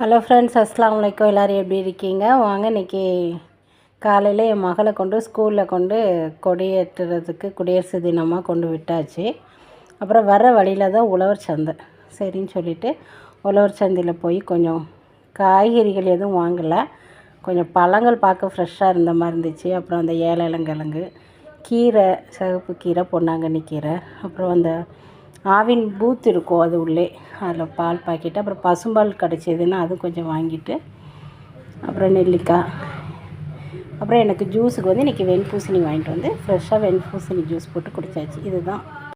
Hello friends, அஸ்ஸலாமு அலைக்கும். எல்லோரும் எப்படி இருக்கீங்க? வாங்க இன்றைக்கி காலையில் என் மகளை கொண்டு ஸ்கூலில் கொண்டு கொடியேற்றுறதுக்கு குடியரசு தினமாக கொண்டு விட்டாச்சு. அப்புறம் வர வழியில் தான் உழவர் சந்தை. சரின்னு சொல்லிவிட்டு உழவர் சந்தையில் போய் கொஞ்சம் காய்கறிகள் எதுவும் வாங்கலை, கொஞ்சம் பழங்கள் பார்க்க ஃப்ரெஷ்ஷாக இருந்த மாதிரி இருந்துச்சு. அப்புறம் அந்த ஏலங்கிழங்கு, கீரை, சிவப்பு கீரை, பொன்னாங்கண்ணி கீரை, அப்புறம் அந்த ஆவின் பூத் இருக்கும் அது உள்ளே, அதில் பால் பாக்கெட்டு, அப்புறம் பசும்பால் கிடச்சிதுன்னா அது கொஞ்சம் வாங்கிட்டு, அப்புறம் நெல்லிக்காய், அப்புறம் எனக்கு ஜூஸுக்கு வந்து இன்றைக்கி வெண்பூசணி வாங்கிட்டு வந்து ஃப்ரெஷ்ஷாக வெண்பூசணி ஜூஸ் போட்டு குடித்தாச்சு. இதுதான்